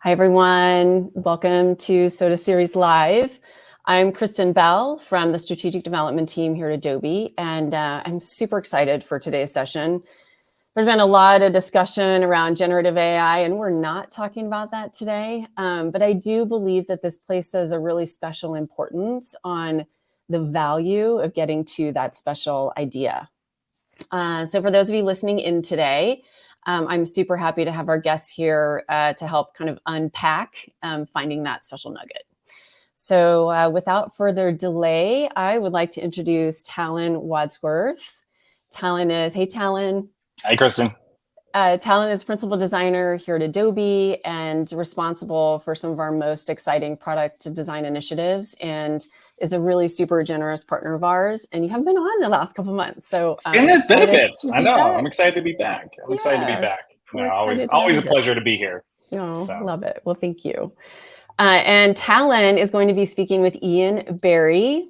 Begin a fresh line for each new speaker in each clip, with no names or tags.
Hi, everyone. Welcome to SoDA Series Live. I'm Kristen Bell from the Strategic Development team here at Adobe, and I'm super excited for today's session. There's been a lot of discussion around generative AI, and we're not talking about that today, but I do believe that this places a really special importance on the value of getting to that special idea. So for those of you listening in today, I'm super happy to have our guests here to help kind of unpack finding that special nugget. So without further delay, I would like to introduce Talon Wadsworth. Hey Talon.
Hi, Kristen.
Talon is principal designer here at Adobe and responsible for some of our most exciting product design initiatives, and is a really super generous partner of ours. And you haven't been on the last couple of months, so
Benefits. I know. I'm excited to be back. Excited to be back. Always a pleasure to be here.
Oh, so. Love it. Well, thank you. And Talon is going to be speaking with Ian Barry.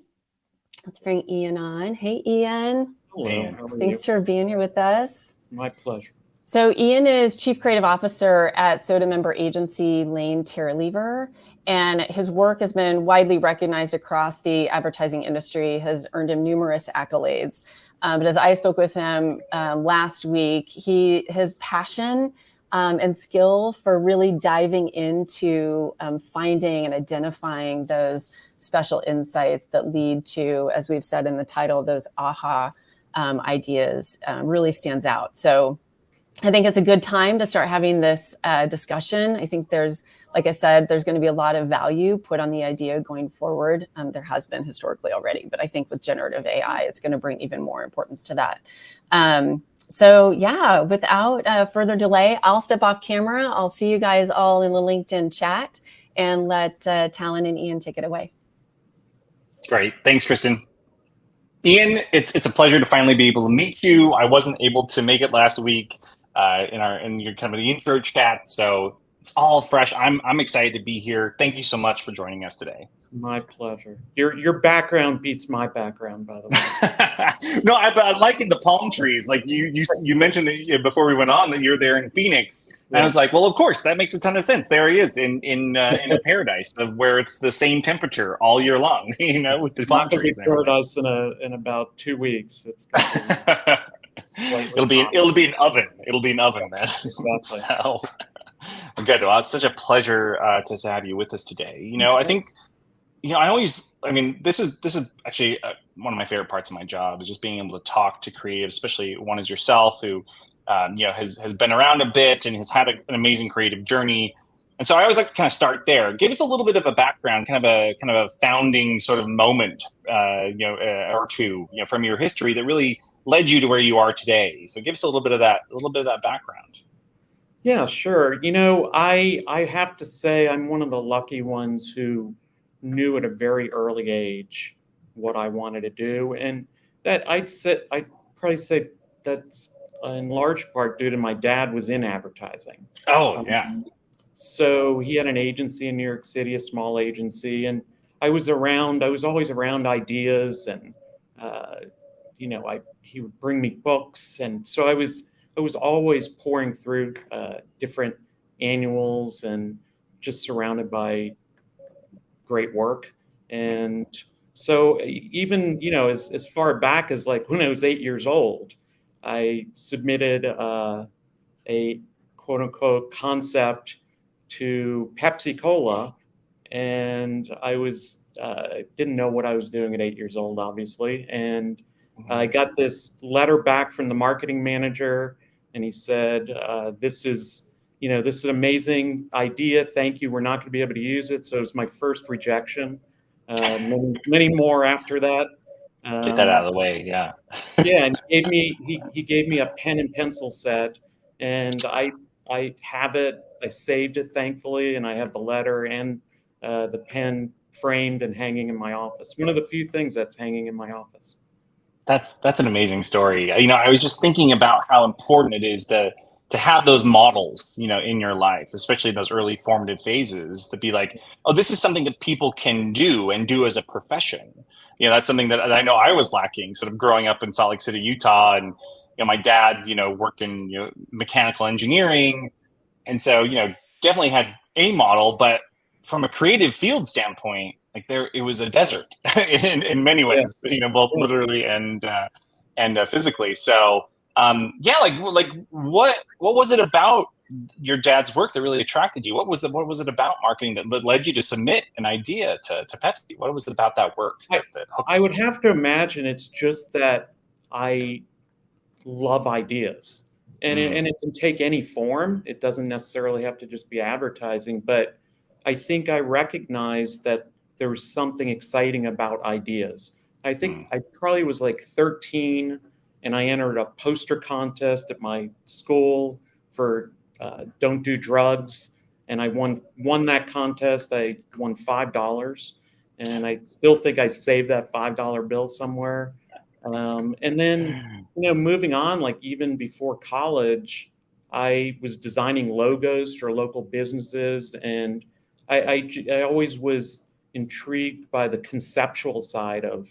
Let's bring Ian on. Hey, Ian.
Hello.
Ian.
Thanks for being here with us.
My pleasure.
So Ian is Chief Creative Officer at SoDA member agency LaneTerralever, and his work has been widely recognized across the advertising industry, has earned him numerous accolades. But as I spoke with him last week, his passion and skill for really diving into finding and identifying those special insights that lead to, as we've said in the title, those aha ideas really stands out. So I think it's a good time to start having this discussion. I think like I said, there's going to be a lot of value put on the idea going forward. There has been historically already, but I think with generative AI, it's going to bring even more importance to that. So yeah, without further delay, I'll step off camera. I'll see you guys all in the LinkedIn chat and let Talon and Ian take it away.
Great. Thanks, Kristen. Ian, it's a pleasure to finally be able to meet you. I wasn't able to make it last week in your kind of the intro chat, so it's all fresh. I'm excited to be here. Thank you so much for joining us today.
My pleasure. Your background beats my background, by the way.
No, I like the palm trees. Like you mentioned that before we went on that you're there in Phoenix. And I was like, well, of course, that makes a ton of sense. There he is in a paradise of where it's the same temperature all year long, with the palm trees.
Paradise in about 2 weeks.
It'll be an oven. It'll be an oven, man.
Exactly.
So, good. Well, it's such a pleasure to have you with us today. I think, this is actually one of my favorite parts of my job is just being able to talk to creatives, especially one as yourself who has been around a bit and has had an amazing creative journey. And so I always like to kind of start there. Give us a little bit of a background, kind of a founding sort of moment, or two, from your history that really led you to where you are today. So give us a little bit of that background.
Yeah, sure. I have to say I'm one of the lucky ones who knew at a very early age what I wanted to do, and that I'd probably say that's in large part due to my dad was in advertising.
Oh, yeah.
So he had an agency in New York City, a small agency, and I was always around ideas, and he would bring me books, and so I was always pouring through different annuals and just surrounded by great work. And so even as far back as like when I was 8 years old, I submitted a quote unquote concept to Pepsi Cola, and I didn't know what I was doing at 8 years old, obviously. And I got this letter back from the marketing manager, and he said, this is an amazing idea. Thank you. We're not going to be able to use it. So it was my first rejection. Many more after that.
Get that out of the way. Yeah.
Yeah. And he gave me a pen and pencil set, and I have it. I saved it, thankfully, and I have the letter and the pen framed and hanging in my office. One of the few things that's hanging in my office.
That's an amazing story. I was just thinking about how important it is to have those models, in your life, especially in those early formative phases, to be like, oh, this is something that people can do and do as a profession. That's something that I know I was lacking, sort of growing up in Salt Lake City, Utah, and my dad, worked in mechanical engineering, and so definitely had a model, but from a creative field standpoint, like it was a desert in many ways, you know, both literally and physically. So yeah, like what was it about your dad's work that really attracted you? What was it about marketing that led you to submit an idea to Pepsi? What was it about that work that hooked
I
you?
would have to imagine it's just that I love ideas, and it can take any form. It doesn't necessarily have to just be advertising, but I think I recognized that there was something exciting about ideas. I think I probably was like 13, and I entered a poster contest at my school for don't do drugs, and I won that contest. I won $5, and I still think I saved that $5 bill somewhere. And then, moving on, like even before college, I was designing logos for local businesses, and I always was intrigued by the conceptual side of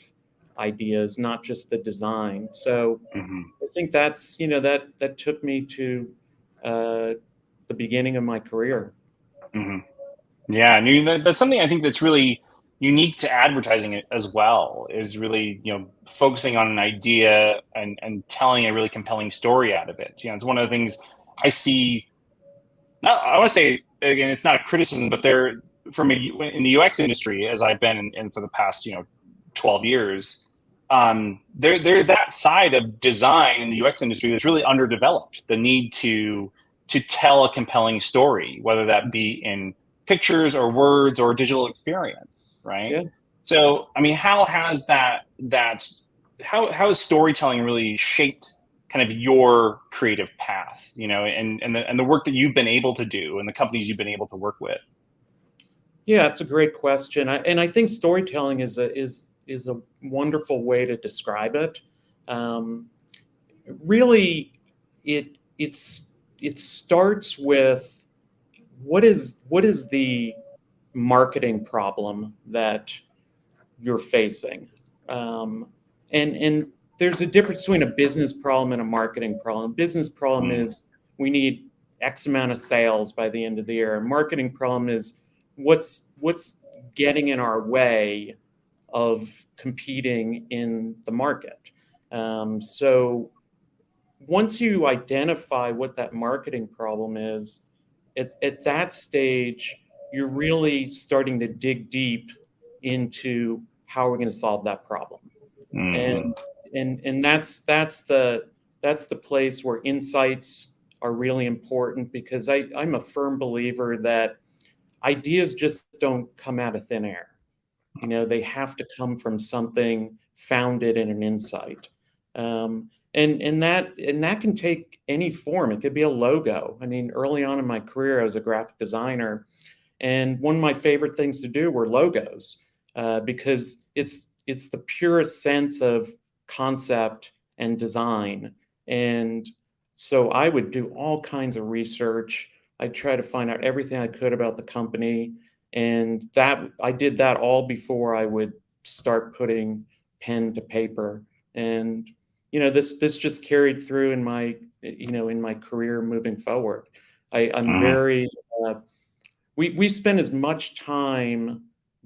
ideas, not just the design. So I think that's, that took me to the beginning of my career.
Yeah, and that's something I think that's really unique to advertising as well, is really, you know, focusing on an idea and telling a really compelling story out of it. You know, it's one of the things I see. I want to say, again, it's not a criticism, but there, in the UX industry, as I've been in for the past, you know, 12 years, there's that side of design in the UX industry that's really underdeveloped. The need to tell a compelling story, whether that be in pictures or words or digital experience, right?
Yeah.
So, I mean, how has how has storytelling really shaped kind of your creative path, you know, and the work that you've been able to do and the companies you've been able to work with?
Yeah, it's a great question. And I think storytelling is a wonderful way to describe it. Really, it starts with what is the marketing problem that you're facing, and there's a difference between a business problem and a marketing problem. A business problem is we need X amount of sales by the end of the year. A marketing problem is what's getting in our way of competing in the market. So once you identify what that marketing problem is, at that stage, you're really starting to dig deep into how we're going to solve that problem. And that's the place where insights are really important, because I'm a firm believer that ideas just don't come out of thin air. You know, they have to come from something founded in an insight. And that can take any form. It could be a logo. I mean, early on in my career, I was a graphic designer, and one of my favorite things to do were logos, because it's the purest sense of concept and design. And so I would do all kinds of research. I'd try to find out everything I could about the company, and that I did that all before I would start putting pen to paper. And this just carried through in my career moving forward. I'm very we spend as much time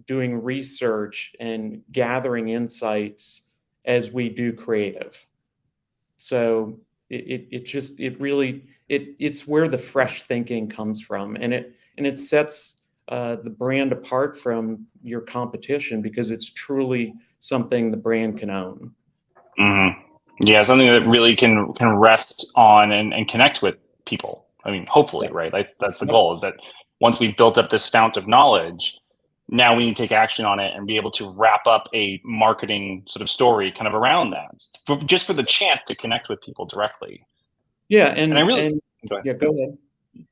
doing research and gathering insights as we do creative. So it's where the fresh thinking comes from, and it sets the brand apart from your competition, because it's truly something the brand can own.
Yeah, something that really can rest on and connect with people. I mean, hopefully,
Yes.
right? That's the goal, is that once we've built up this fount of knowledge, now we need to take action on it and be able to wrap up a marketing sort of story kind of around that, just for the chance to connect with people directly.
Yeah,
And I really
go ahead.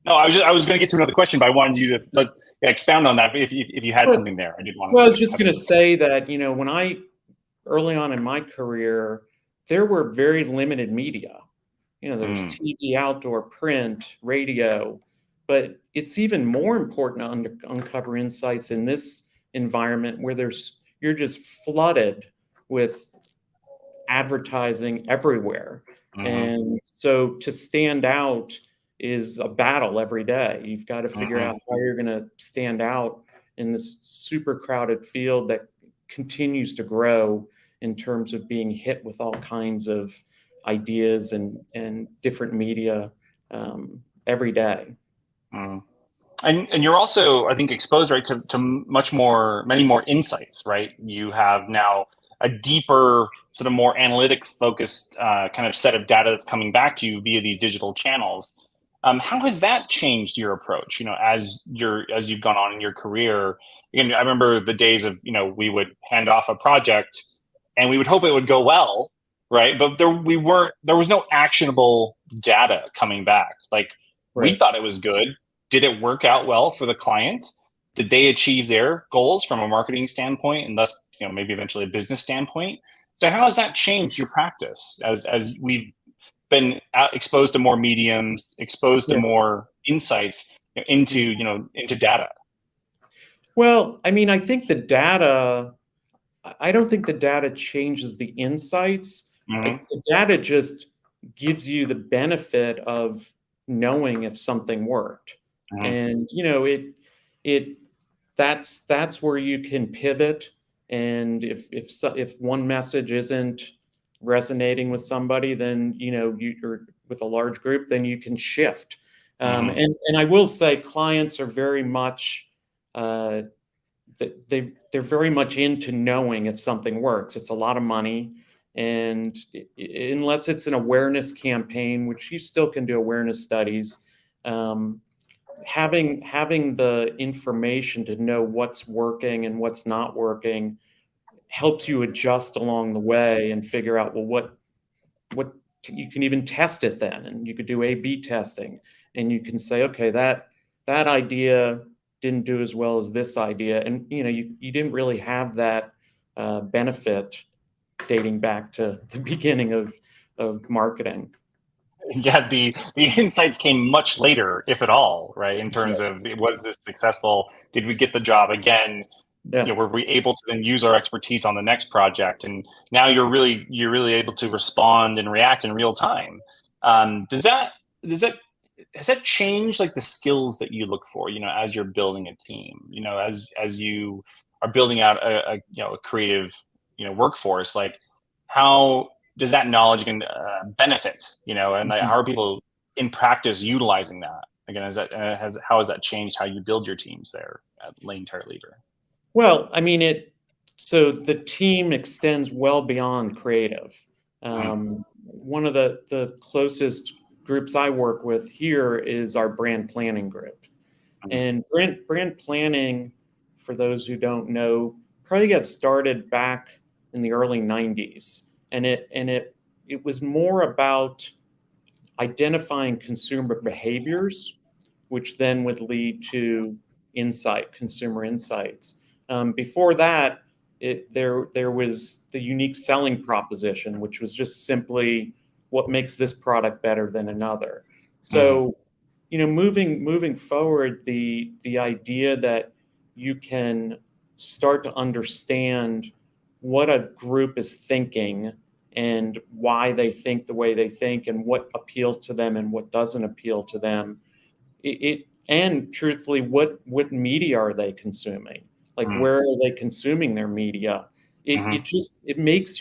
No, I was going to get to another question, but I wanted you to expound on that. If you had something there, I did want to.
Well, I was just going to say that, when early on in my career, there were very limited media. There's TV, outdoor, print, radio, but it's even more important to uncover insights in this environment where you're just flooded with advertising everywhere. And so to stand out, is a battle every day. You've got to figure out how you're going to stand out in this super crowded field that continues to grow in terms of being hit with all kinds of ideas and different media every day.
And you're also, I think, exposed, right, to many more insights, right? You have now a deeper, sort of more analytic focused kind of set of data that's coming back to you via these digital channels. How has that changed your approach? As you've gone on in your career. Again, I remember the days of we would hand off a project, and we would hope it would go well, right? But there was no actionable data coming back. Like we thought it was good. Did it work out well for the client? Did they achieve their goals from a marketing standpoint, and thus, maybe eventually a business standpoint? So how has that changed your practice as we've been exposed to more mediums, exposed to more insights into data?
Well, I mean, I think the data. I don't think the data changes the insights. The data just gives you the benefit of knowing if something worked. And that's where you can pivot. And if one message isn't resonating with somebody, then you're with a large group, then you can shift. And I will say, clients are very much they're very much into knowing if something works. It's a lot of money, and unless it's an awareness campaign, which you still can do awareness studies. Having the information to know what's working and what's not working helps you adjust along the way and figure out, well, what you can even test it then, and you could do A/B testing, and you can say, okay, that idea didn't do as well as this idea, and you didn't really have that benefit dating back to the beginning of marketing.
Yeah, the insights came much later, if at all, right? In terms of, was this successful? Did we get the job again? Were we able to then use our expertise on the next project? And now you're really able to respond and react in real time. Has that changed like the skills that you look for? As you're building a team, as you are building out a creative workforce, like how does that knowledge benefit, and like, how are people in practice utilizing that? Again, how has that changed how you build your teams there at LaneTerralever?
Well, I mean, so the team extends well beyond creative. One of the closest groups I work with here is our brand planning group. And brand planning, for those who don't know, probably got started back in the early 90s. And it was more about identifying consumer behaviors, which then would lead to consumer insights. Before that, there was the unique selling proposition, which was just simply what makes this product better than another. So, moving forward, the idea that you can start to understand what a group is thinking and why they think the way they think and what appeals to them and what doesn't appeal to them. And truthfully, what media are they consuming? Like, where are they consuming their media? It makes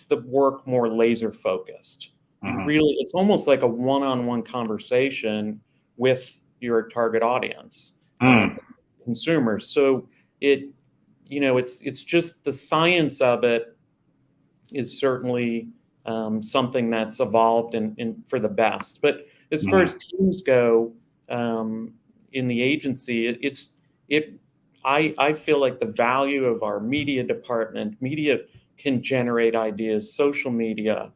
the work more laser focused. It's almost like a one-on-one conversation with your target audience, consumers. So it's just the science of it is certainly something that's evolved in for the best. But as far as teams go in the agency, I feel like the value of our media department, media can generate ideas, social media,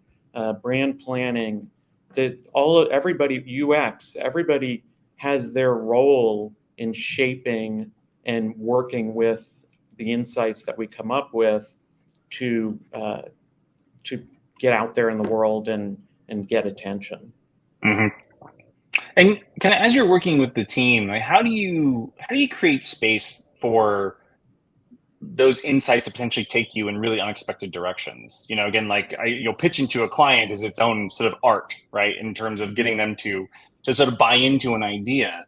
brand planning, everybody, UX, everybody has their role in shaping and working with the insights that we come up with to get out there in the world and get attention.
And as you're working with the team, like how do you create space for those insights to potentially take you in really unexpected directions. You know, again, like you'll pitch into a client as its own sort of art, right? In terms of getting them to sort of buy into an idea.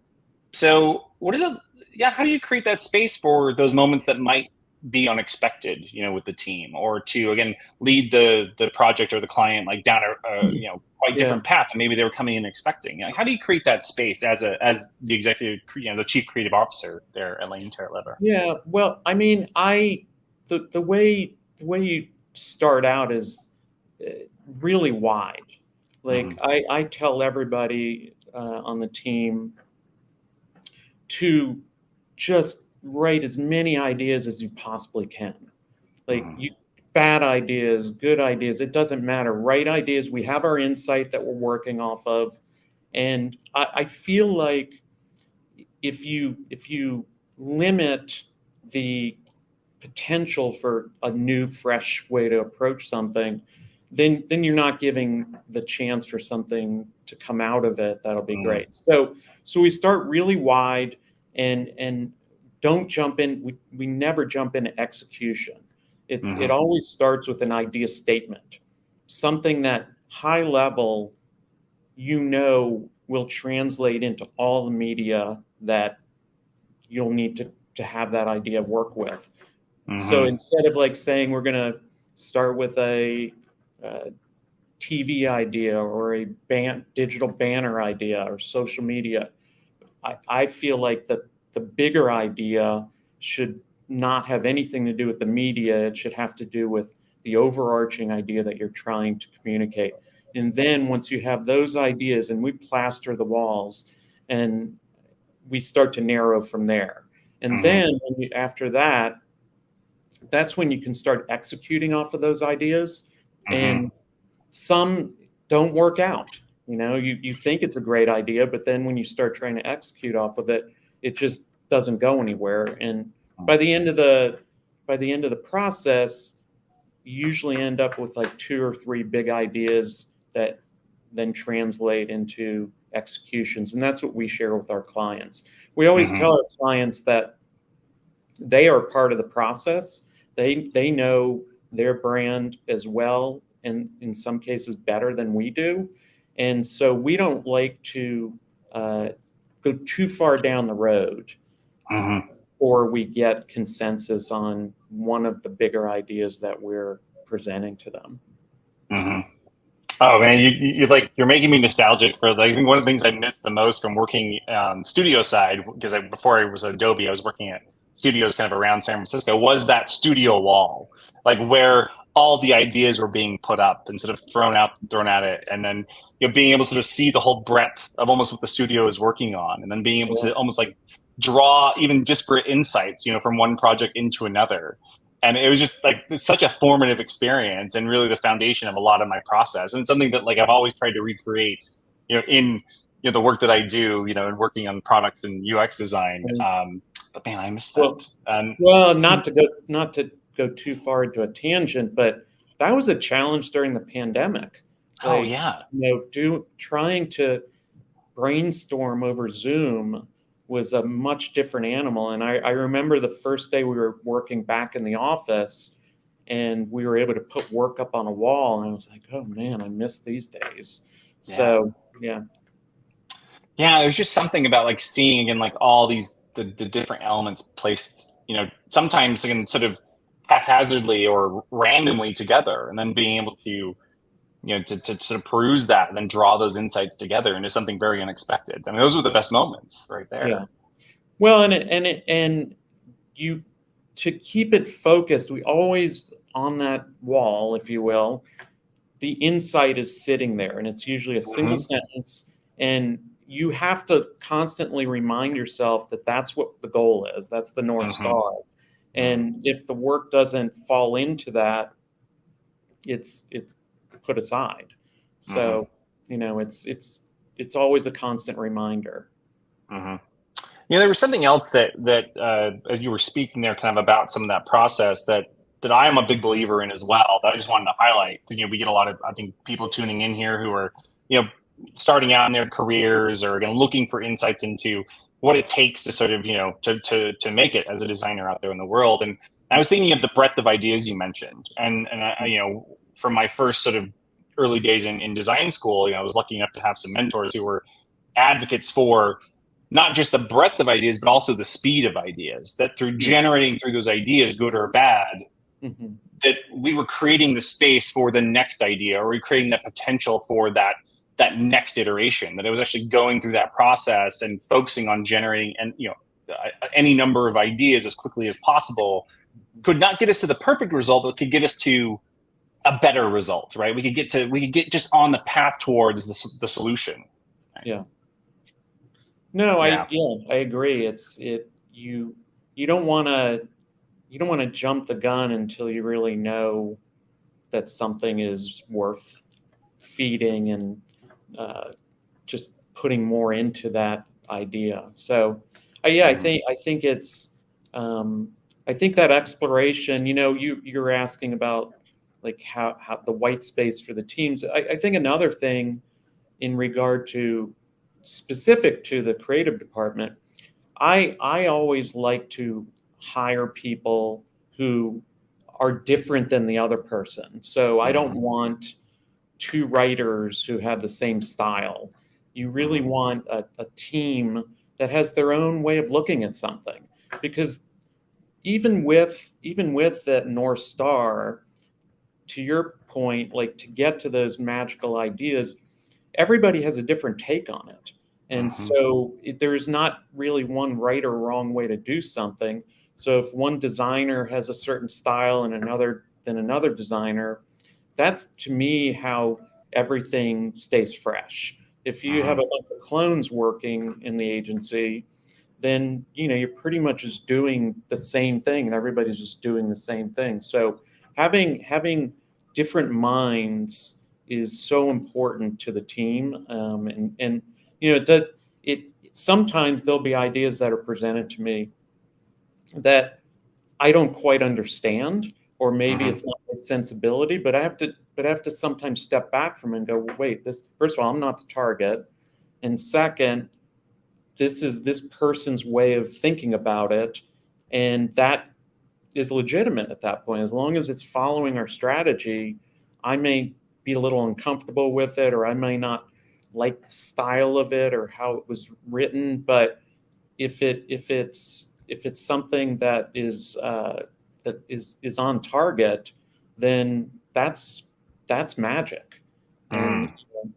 So what is it? Yeah. How do you create that space for those moments that might be unexpected, you know, with the team, or to, again, lead the project or the client like down a you know, quite different path than maybe they were coming in expecting? Like, how do you create that space as the executive, you know, the chief creative officer there at LaneTerralever?
Yeah, well, I mean, the way you start out is really wide. Like I tell everybody on the team to just write as many ideas as you possibly can. Like bad ideas, good ideas, it doesn't matter. Write ideas. We have our insight that we're working off of, and I feel like if you limit the potential for a new, fresh way to approach something, then you're not giving the chance for something to come out of it that'll be great. So we start really wide and don't jump in. We never jump into execution. It always starts with an idea statement, something that high level, you know, will translate into all the media that you'll need to have that idea work with. So instead of like saying we're going to start with a TV idea or a digital banner idea or social media, I feel like the bigger idea should not have anything to do with the media. It should have to do with the overarching idea that you're trying to communicate. And then once you have those ideas, and we plaster the walls, and we start to narrow from there. And then after that, that's when you can start executing off of those ideas. And some don't work out. You know, you think it's a great idea, but then when you start trying to execute off of it, it just doesn't go anywhere. And by the end of the process, you usually end up with like 2 or 3 big ideas that then translate into executions. And that's what we share with our clients. We always tell our clients that they are part of the process. They know their brand as well, and in some cases better than we do. And so we don't like to go too far down the road before we get consensus on one of the bigger ideas that we're presenting to them.
Oh man, you're making me nostalgic for like, I think one of the things I missed the most from working studio side, because before I was at Adobe, I was working at studios kind of around San Francisco, was that studio wall, like where all the ideas were being put up and sort of thrown at it, and then, you know, being able to sort of see the whole breadth of almost what the studio is working on, and then being able to almost like draw even disparate insights, you know, from one project into another. And it was just like such a formative experience, and really the foundation of a lot of my process, and something that like I've always tried to recreate, you know, in, you know, the work that I do, you know, and working on product and UX design. But man, I missed that.
Well, not to go too far into a tangent, but that was a challenge during the pandemic.
Like,
you know, trying to brainstorm over Zoom was a much different animal. And I remember the first day we were working back in the office, and we were able to put work up on a wall, and I was like, oh man, I miss these days. So yeah,
it was just something about like seeing again like all these the different elements placed, you know, sometimes again sort of haphazardly or randomly together, and then being able to, you know, to sort of peruse that and then draw those insights together into something very unexpected. I mean, those were the best moments right there.
Yeah. Well, and you, to keep it focused, we always, on that wall, if you will, the insight is sitting there, and it's usually a single sentence, and you have to constantly remind yourself that that's what the goal is. That's the North Star. And if the work doesn't fall into that, it's put aside. So, you know, it's always a constant reminder.
You know, there was something else that as you were speaking there, kind of about some of that process that I am a big believer in as well, that I just wanted to highlight. You know, we get a lot of, I think, people tuning in here who are, you know, starting out in their careers, or again looking for insights into what it takes to sort of, you know, to make it as a designer out there in the world. And I was thinking of the breadth of ideas you mentioned, and I, from my first sort of early days in design school, I was lucky enough to have some mentors who were advocates for not just the breadth of ideas, but also the speed of ideas. That through generating through those ideas, good or bad, that we were creating the space for the next idea, or we were creating that potential for that next iteration. That it was actually going through that process and focusing on generating and any number of ideas as quickly as possible could not get us to the perfect result, but could get us to a better result, right? We could get just on the path towards the solution. Right?
Yeah. No, I agree. You don't want to jump the gun until you really know that something is worth feeding and just putting more into that idea. So, I think it's I think that exploration. You're asking about like how the white space for the teams. I think another thing in regard to specific to the creative department, I always like to hire people who are different than the other person. So I don't want two writers who have the same style. You really want a team that has their own way of looking at something, because even with that North Star, to your point, like to get to those magical ideas, everybody has a different take on it. And so there's not really one right or wrong way to do something. So if one designer has a certain style and another designer, that's to me how everything stays fresh. If you have a bunch of clones working in the agency, then you're pretty much just doing the same thing and everybody's just doing the same thing. So having different minds is so important to the team. And sometimes there'll be ideas that are presented to me that I don't quite understand, or maybe it's not my sensibility, but I have to sometimes step back from it and go, wait, this, first of all, I'm not the target. And second, this is this person's way of thinking about it. And that is legitimate at that point. As long as it's following our strategy, I may be a little uncomfortable with it, or I may not like the style of it or how it was written. But if it's something that is on target, then that's magic. And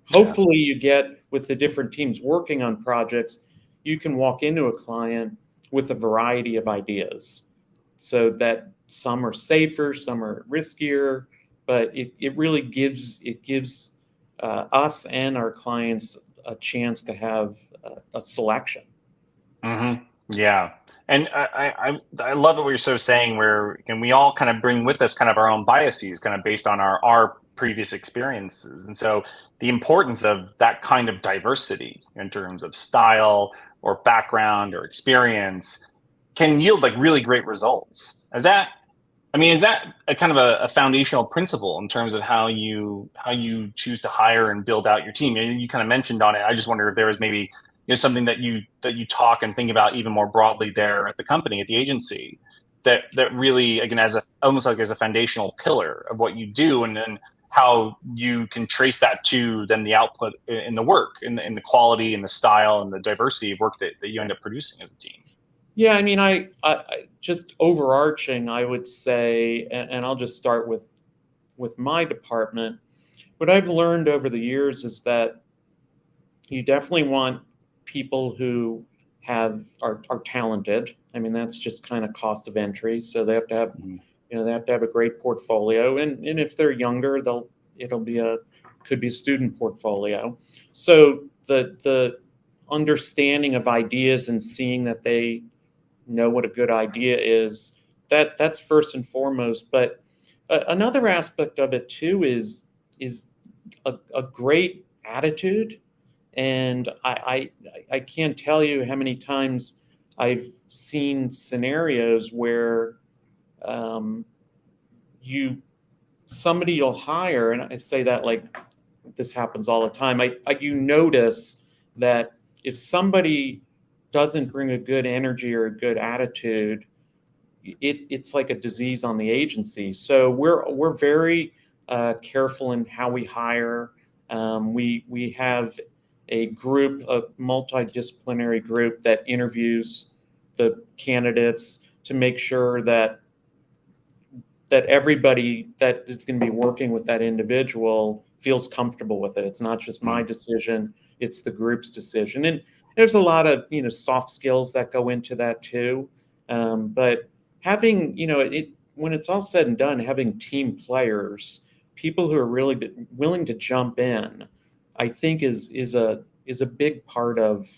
hopefully you get, with the different teams working on projects, you can walk into a client with a variety of ideas, so that some are safer, some are riskier, but it really gives us and our clients a chance to have a selection.
Yeah. And I love what you're so saying, where we all kind of bring with us kind of our own biases, kind of based on our previous experiences. And so the importance of that kind of diversity in terms of style or background or experience can yield like really great results. Is that a kind of a foundational principle in terms of how you choose to hire and build out your team? You kind of mentioned on it. I just wonder if there was maybe something that you talk and think about even more broadly there at the company, at the agency, that really, again, almost like as a foundational pillar of what you do, and then how you can trace that to then the output in the work, in the quality and the style and the diversity of work that you end up producing as a team.
Yeah, I mean, I just overarching, I would say, and I'll just start with my department. What I've learned over the years is that you definitely want people who are talented. I mean, that's just kind of cost of entry. So they have to have, they have to have a great portfolio, and if they're younger, could be a student portfolio. So the understanding of ideas and seeing that they know what a good idea is, that's first and foremost. But another aspect of it too is a great attitude. And I can't tell you how many times I've seen scenarios where somebody you'll hire, and I say that like this happens all the time. You notice that if somebody doesn't bring a good energy or a good attitude, it's like a disease on the agency. So we're very careful in how we hire. We have a group, a multidisciplinary group that interviews the candidates to make sure that everybody that is going to be working with that individual feels comfortable with it. It's not just my decision, it's the group's decision. And there's a lot of, soft skills that go into that too. But having, when it's all said and done, having team players, people who are really willing to jump in, I think is a big part of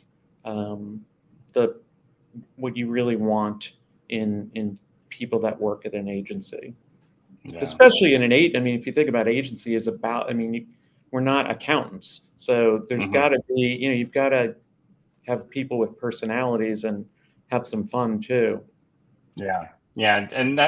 what you really want in people that work at an agency. Yeah. Especially in if you think about agency is about, we're not accountants. So there's got to be, you've got to have people with personalities and have some fun too.
Yeah. Yeah. And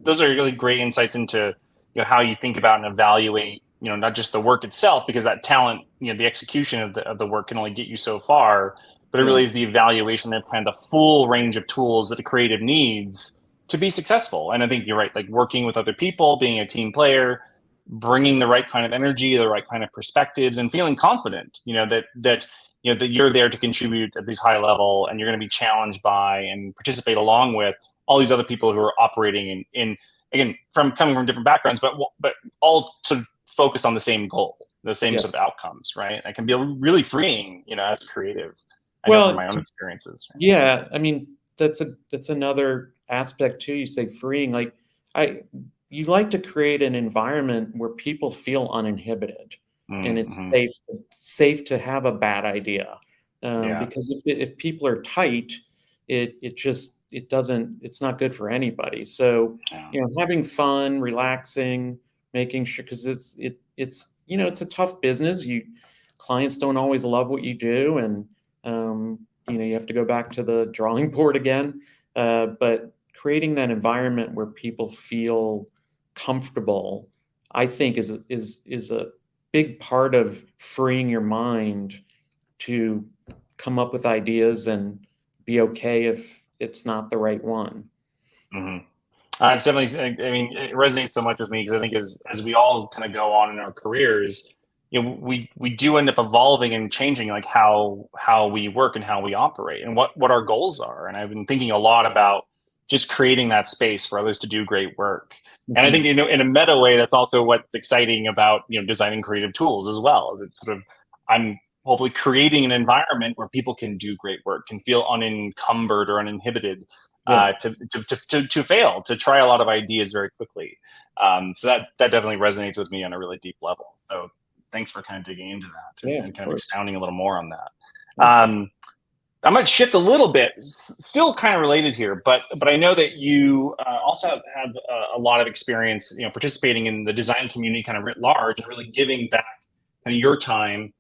those are really great insights into, how you think about and evaluate, not just the work itself, because that talent, the execution of the work can only get you so far, but it really is the evaluation of kind of the full range of tools that a creative needs to be successful. And I think you're right, like working with other people, being a team player, bringing the right kind of energy, the right kind of perspectives, and feeling confident, that you're there to contribute at this high level, and you're going to be challenged by and participate along with all these other people who are operating in again, coming from different backgrounds, but all sort of focused on the same goal, the same sort of outcomes, right? It can be really freeing, as a creative. I know from my own experiences. Right?
Yeah, that's another aspect too. You say freeing, like you like to create an environment where people feel uninhibited, and it's safe to have a bad idea, because if people are tight, it's not good for anybody. So having fun, relaxing, making sure, because it's a tough business. Clients don't always love what you do, and you have to go back to the drawing board again. But creating that environment where people feel comfortable, I think is a big part of freeing your mind to come up with ideas and be okay if it's not the right one.
It's definitely, it resonates so much with me, because I think as we all kind of go on in our careers, we do end up evolving and changing, like how we work and how we operate and what our goals are. And I've been thinking a lot about just creating that space for others to do great work. And I think, in a meta way, that's also what's exciting about, designing creative tools as well, is it's sort of, I'm hopefully creating an environment where people can do great work, can feel unencumbered or uninhibited, to fail, to try a lot of ideas very quickly. So that definitely resonates with me on a really deep level. So thanks for kind of digging into that and kind of expounding a little more on that. I might shift a little bit, still kind of related here, but I know that you also have a lot of experience, participating in the design community kind of writ large, and really giving back kind of your time,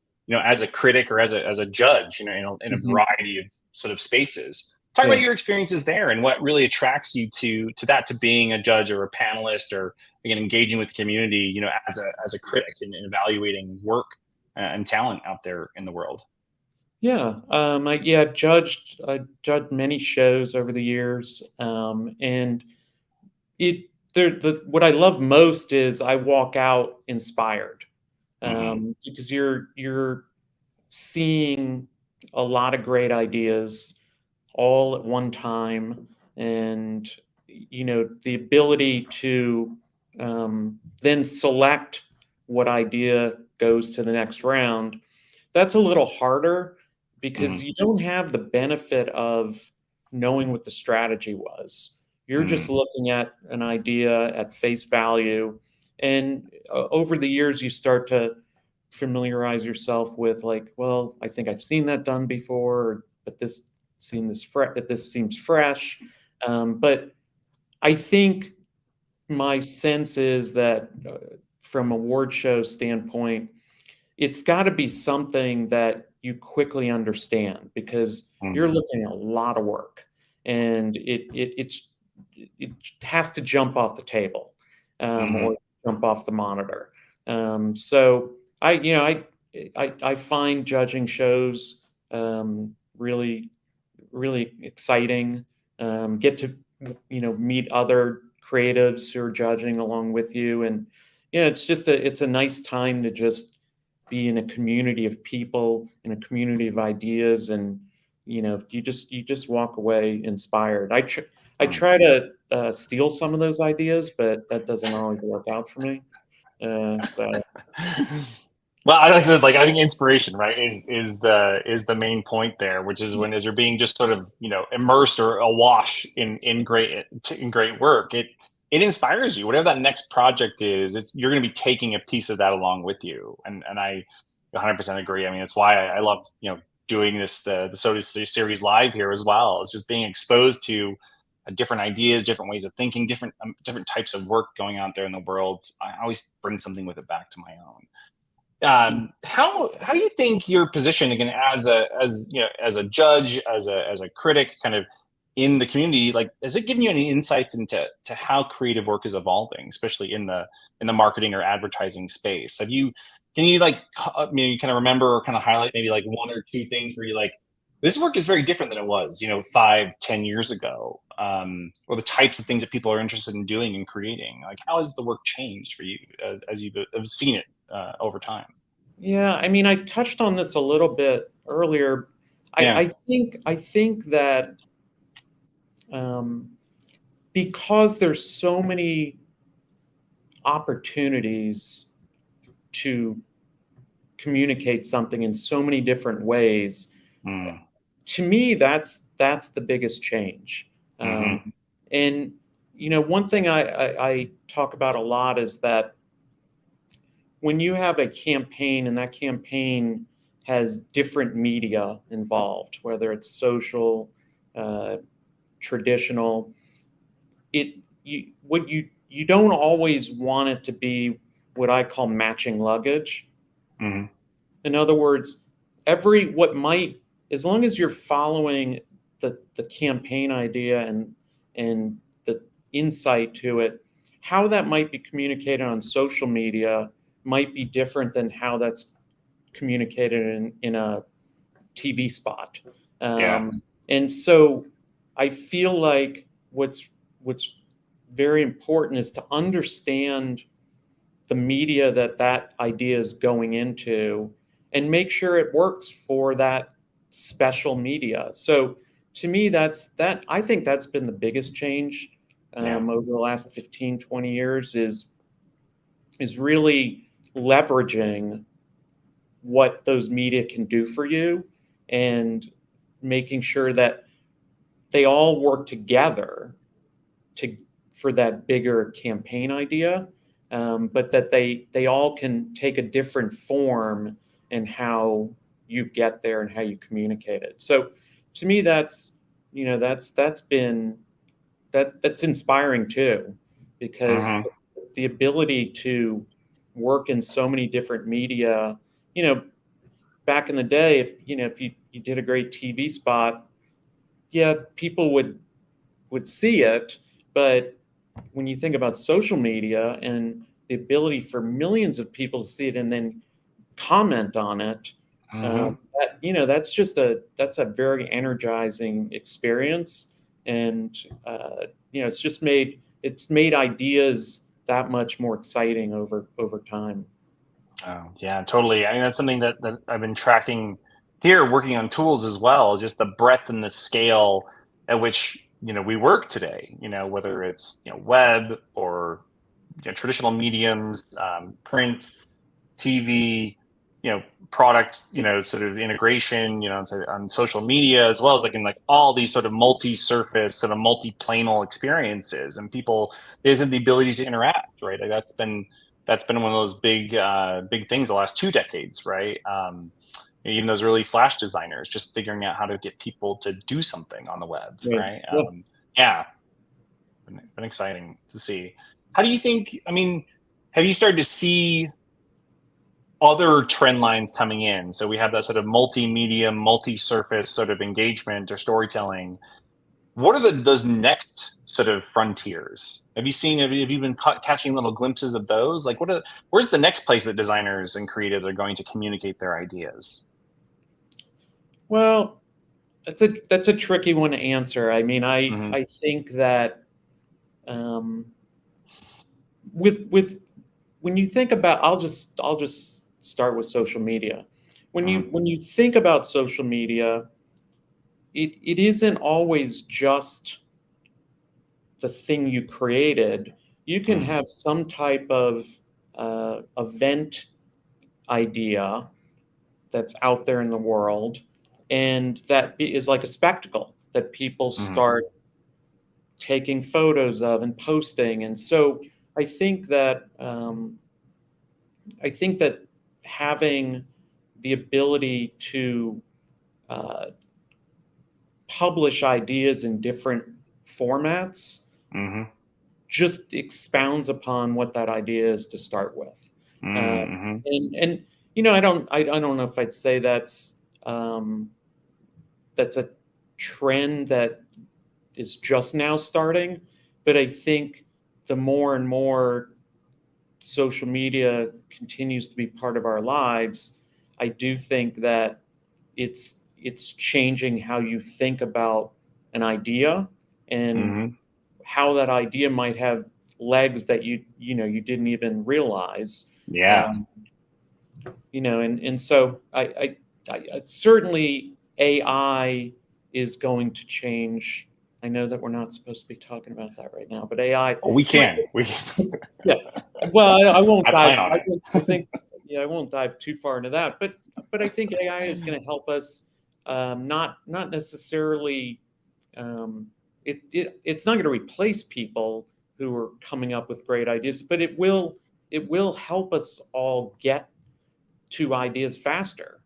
as a critic or as a judge, in a variety of sort of spaces. Talk about your experiences there and what really attracts you to being a judge or a panelist, or again engaging with the community, as a critic and evaluating work and talent out there in the world.
I've judged many shows over the years, and what I love most is I walk out inspired, because you're seeing a lot of great ideas all at one time, and the ability to then select what idea goes to the next round. That's a little harder, because you don't have the benefit of knowing what the strategy was. You're just looking at an idea at face value, and over the years you start to familiarize yourself with, like, well, I think I've seen that done before, but this seems fresh. But I think my sense is that from award show standpoint, it's got to be something that you quickly understand, because you're looking at a lot of work, and it has to jump off the table, or jump off the monitor. So I find judging shows really, really exciting. Get to meet other creatives who are judging along with you. And it's a nice time to just be in a community of people, in a community of ideas. And you just walk away inspired. I try to steal some of those ideas, but that doesn't always work out for me. So
Well, I think inspiration, right, is the main point there, which is when as you're being just sort of immersed or awash in great work, it inspires you. Whatever that next project is, you're going to be taking a piece of that along with you, and I 100% agree. I mean, it's why I love doing the SoDA series live here as well. It's just being exposed to different ideas, different ways of thinking, different types of work going out there in the world. I always bring something with it back to my own. How do you think your position again as a judge, as a critic, kind of in the community, like, has it given you any insights into how creative work is evolving, especially in the marketing or advertising space? Can you like maybe kind of remember or kind of highlight maybe like one or two things where you're like, this work is very different than it was 5-10 years ago, or the types of things that people are interested in doing and creating? Like, how has the work changed for you as you've seen it over time?
Yeah, I mean, I touched on this a little bit earlier.
Yeah.
I think that because there's so many opportunities to communicate something in so many different ways, to me, that's the biggest change. And one thing I talk about a lot is that when you have a campaign and that campaign has different media involved, whether it's social, traditional, you don't always want it to be what I call matching luggage. In other words, as long as you're following the campaign idea and the insight to it, how that might be communicated on social media might be different than how that's communicated in a TV spot. And so I feel like what's very important is to understand the media that idea is going into and make sure it works for that special media. So to me, I think that's been the biggest change over the last 15, 20 years is really leveraging what those media can do for you and making sure that they all work together for that bigger campaign idea, but that they all can take a different form in how you get there and how you communicate it. So to me, that's inspiring too, because the ability to work in so many different media, back in the day, if you did a great TV spot, yeah, people would see it. But when you think about social media and the ability for millions of people to see it and then comment on it, that's a very energizing experience. And it's made ideas that much more exciting over time.
Oh, yeah, totally. I mean, that's something that I've been tracking here, working on tools as well, just the breadth and the scale at which, we work today, whether it's, web or traditional mediums, print, TV, product, sort of integration, on social media, as well as like in like all these sort of multi-surface, sort of multi-planal experiences, and people, they have the ability to interact, right? Like that's been one of those big things the last 2 decades, right? Even those early Flash designers just figuring out how to get people to do something on the web, right? Been exciting to see. How do you think? I mean, have you started to see other trend lines coming in? So we have that sort of multimedia, multi-surface sort of engagement or storytelling. What are those next sort of frontiers? Have you been catching little glimpses of those? Like, where's the next place that designers and creatives are going to communicate their ideas?
Well, That's a tricky one to answer. I mean,
Mm-hmm.
I think that with when you think about, I'll just start with social media. When you think about social media, it isn't always just the thing you created. You can have some type of event idea that's out there in the world, and is like a spectacle that people start taking photos of and posting. And so I think that having the ability to uh, publish ideas in different formats
Mm-hmm.
just expounds upon what that idea is to start with.
Mm-hmm.
And I don't know if I'd say that's a trend that is just now starting, but I think the more and more social media continues to be part of our lives, I do think that it's changing how you think about an idea and
Mm-hmm.
how that idea might have legs that you didn't even realize.
Yeah.
Um, and so I certainly AI is going to change. I know that we're not supposed to be talking about that right now, but AI.
Oh, we can.
Yeah. Well, I won't
I
dive.
plan on it.
I think yeah, I won't dive too far into that. But I think AI is going to help us, not necessarily. It's not going to replace people who are coming up with great ideas, but it will help us all get to ideas faster,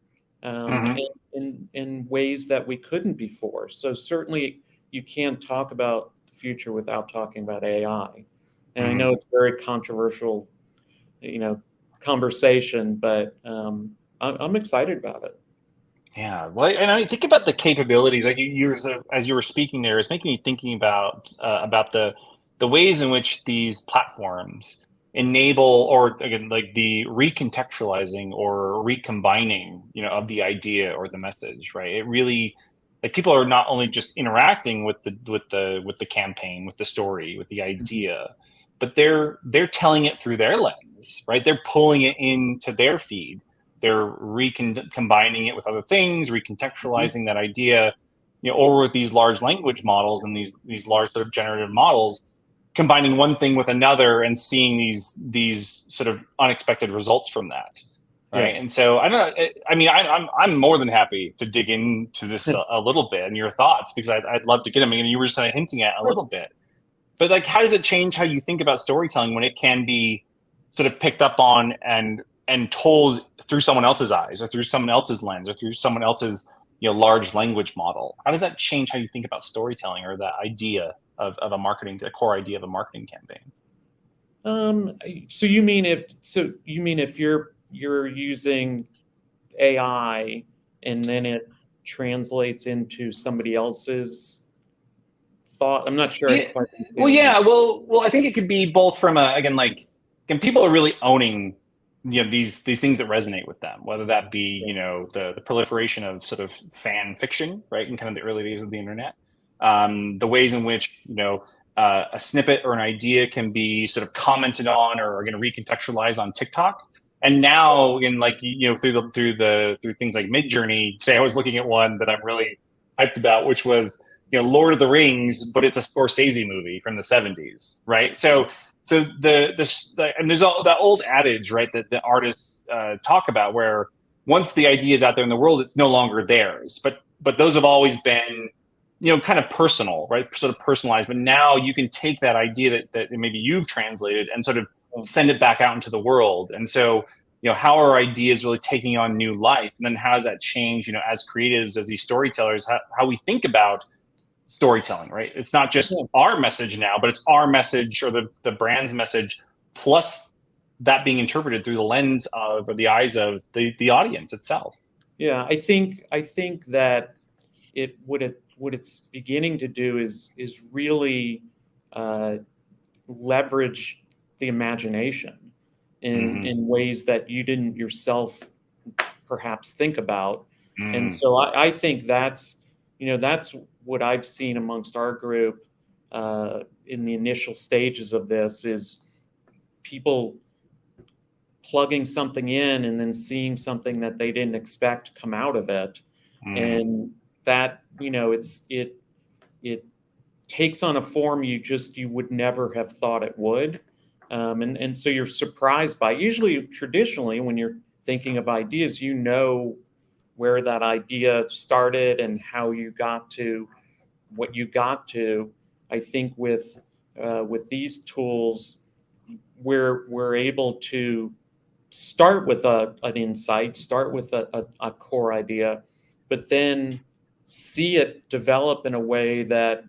Mm-hmm.
in ways that we couldn't before. So certainly you can't talk about the future without talking about AI. And I
Mm-hmm.
know it's a very controversial, you know, conversation, but I'm excited about it.
Yeah, well, and I think about the capabilities. Like as you were speaking there, it's making me thinking about the ways in which these platforms enable, or again, like the recontextualizing or recombining, of the idea or the message. Right? It really, like, people are not only just interacting with the campaign, with the story, with the idea, but they're telling it through their lens. Right? They're pulling it into their feed. They're combining it with other things,
Mhm.
recontextualizing that idea, or with these large language models and these large sort of generative models, combining one thing with another and seeing these sort of unexpected results from that,
Yeah.
right? And so I don't know. I mean, I'm more than happy to dig into this a little bit and your thoughts, because I'd love to get them. And you were just kind of hinting at a little bit, but like, how does it change how you think about storytelling when it can be sort of picked up on and told through someone else's eyes, or through someone else's lens, or through someone else's large language model? How does that change how you think about storytelling, or the idea of a marketing, the core idea of a marketing campaign?
Um, so you mean if you're using AI and then it translates into somebody else's thought? I'm not sure I
Yeah.
quite
Well,
understand
yeah.
that.
Well, I think it could be both from again, like, again, people are really owning these things that resonate with them, whether that be the proliferation of sort of fan fiction, right, in kind of the early days of the internet, the ways in which a snippet or an idea can be sort of commented on or going to recontextualize on TikTok. And now, in like through things like Midjourney, today I was looking at one that I'm really hyped about, which was Lord of the Rings, but it's a Scorsese movie from the 70s, right? So and there's all that old adage, right, that the artists talk about, where once the idea is out there in the world, it's no longer theirs. But those have always been kind of personal, right, sort of personalized. But now you can take that idea that maybe you've translated and sort of send it back out into the world. And so how are ideas really taking on new life? And then how does that change, as creatives, as these storytellers, how we think about storytelling, right? It's not just
Yeah.
our message now, but it's our message, or the brand's message, plus that being interpreted through the lens of, or the eyes of, the audience itself.
Yeah, I think that what it's beginning to do is really uh, leverage the imagination in
Mm-hmm.
in ways that you didn't yourself perhaps think about. And
Mm.
so I think that's that's what I've seen amongst our group in the initial stages of this, is people plugging something in and then seeing something that they didn't expect come out of it. And that, it takes on a form you would never have thought it would. And so you're surprised by, usually traditionally when you're thinking of ideas, where that idea started and how you got to what you got to. I think with these tools, we're able to start with an insight, start with a core idea, but then see it develop in a way that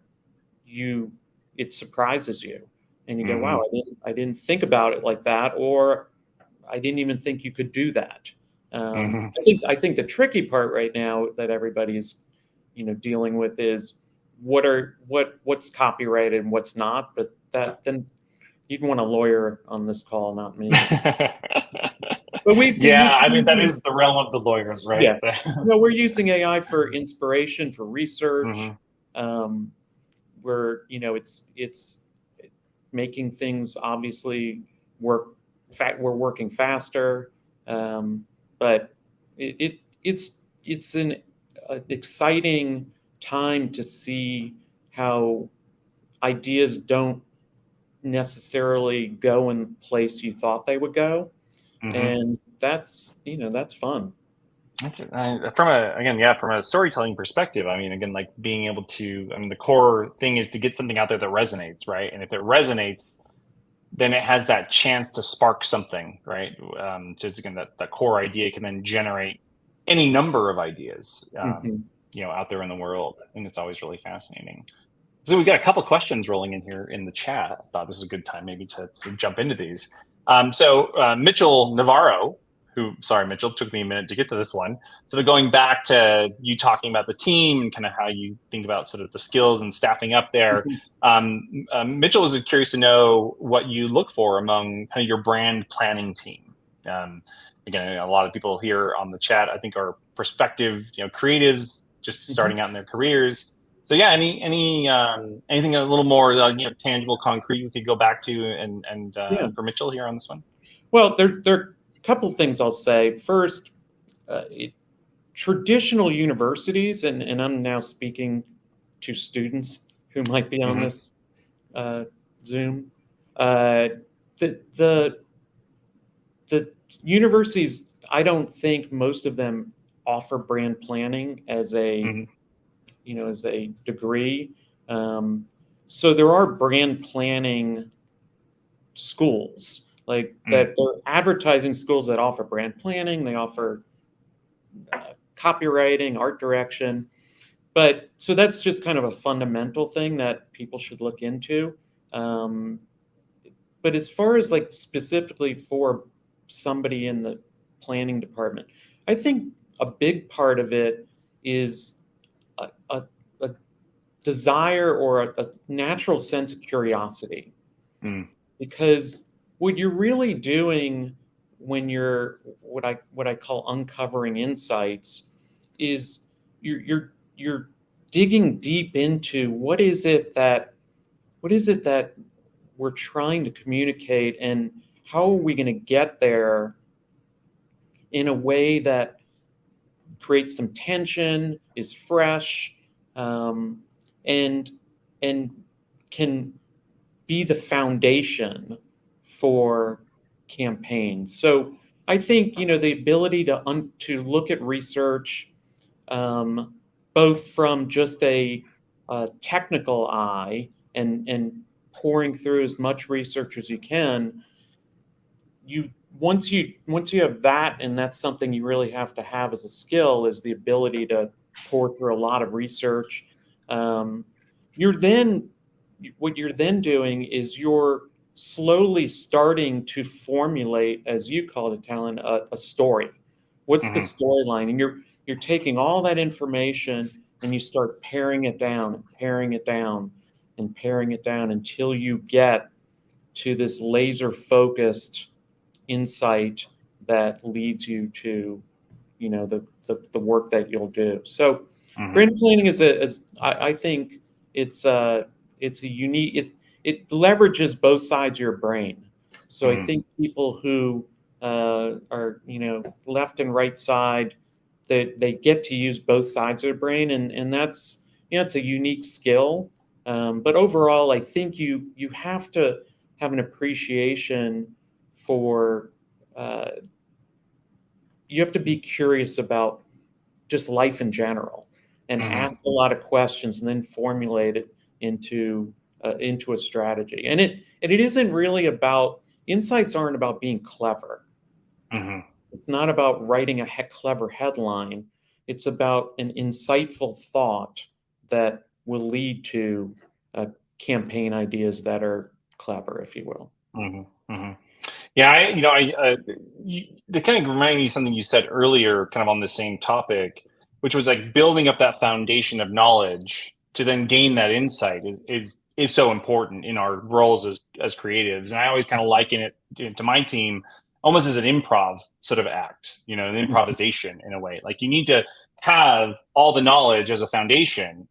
it surprises you, and you go, wow, I didn't think about it like that, or I didn't even think you could do that. I think the tricky part right now that everybody's dealing with is what's copyrighted and what's not. But then you'd want a lawyer on this call, not me. But
I mean, that is the realm of the lawyers, right?
Yeah. We're using AI for inspiration, for research. Where it's making things obviously work. In fact, we're working faster, but it's an exciting time to see how ideas don't necessarily go in the place you thought they would go, and that's fun.
That's from a storytelling perspective. I mean, again, like being able to, the core thing is to get something out there that resonates, right? And if it resonates, then it has that chance to spark something, right? Just again, that core idea can then generate any number of ideas, out there in the world. I think it's always really fascinating. So we got a couple questions rolling in here in the chat. I thought this is a good time maybe to jump into these. Mitchell Navarro, sorry, Mitchell, took me a minute to get to this one. Sort of going back to you talking about the team and kind of how you think about sort of the skills and staffing up there. Mitchell was curious to know what you look for among kind of your brand planning team. Again, a lot of people here on the chat, I think, are prospective, creatives just starting out in their careers. So yeah, anything a little more tangible, concrete we could go back to and for Mitchell here on this one?
Well, there are a couple of things I'll say. First, traditional universities, and I'm now speaking to students who might be on this Zoom. The universities, I don't think most of them offer brand planning as a as a degree. So there are brand planning schools like that. There are advertising schools that offer brand planning. They offer copywriting, art direction. But so that's just kind of a fundamental thing that people should look into. But as far as like specifically for somebody in the planning department, I think a big part of it is a desire or a natural sense of curiosity. Because what you're really doing when you're what I call uncovering insights is you're digging deep into what is it that we're trying to communicate, and how are we going to get there in a way that creates some tension, is fresh, and can be the foundation for campaigns. So I think the ability to look at research, both from just a technical eye and pouring through as much research as you can. Once you have that, and that's something you really have to have as a skill, is the ability to pour through a lot of research. What you're then doing is you're slowly starting to formulate, as you call it, Talon, a story. What's the storyline? And you're taking all that information and you start paring it down and paring it down and paring it down until you get to this laser focused insight that leads you to the work that you'll do. So
Mm-hmm.
Brand planning I think it's a unique, it leverages both sides of your brain. So I
Mm-hmm.
think people who are, left and right side, they get to use both sides of their brain, and that's, it's a unique skill. But overall, I think you have to have an appreciation for, uh, you have to be curious about just life in general, and
Mm-hmm.
ask a lot of questions, and then formulate it into a strategy. And it isn't really about, insights aren't about being clever.
Mm-hmm.
It's not about writing a clever headline. It's about an insightful thought that will lead to campaign ideas that are clever, if you will.
Mm-hmm. Mm-hmm. Yeah, that kind of reminded me of something you said earlier, kind of on the same topic, which was like building up that foundation of knowledge to then gain that insight is so important in our roles as creatives. And I always kind of liken it to my team almost as an improv sort of act, an improvisation in a way. Like you need to have all the knowledge as a foundation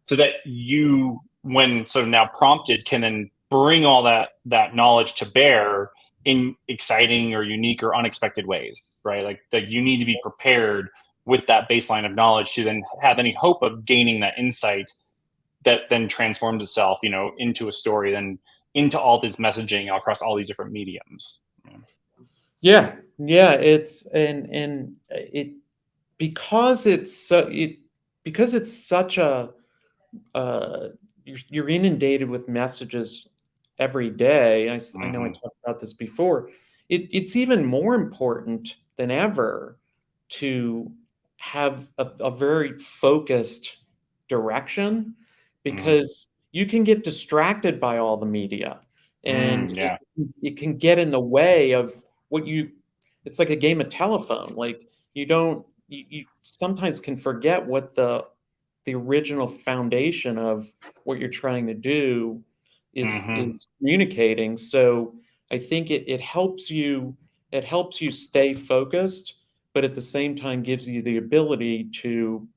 so that you, when sort of now prompted, can then bring all that knowledge to bear in exciting or unique or unexpected ways, right? Like that you need to be prepared with that baseline of knowledge to then have any hope of gaining that insight that then transforms itself, into a story, then into all this messaging across all these different mediums.
Yeah, it's and it because it's so it because it's such a you're inundated with messages every day. I know I
Mm-hmm.
talked about this before. It's even more important than ever to have a very focused direction,
Mm-hmm.
because you can get distracted by all the media, and
Yeah.
it can get in the way of what you, it's like a game of telephone. Like you sometimes can forget what the original foundation of what you're trying to do
Mm-hmm.
is communicating. So I think it helps you stay focused, but at the same time gives you the ability to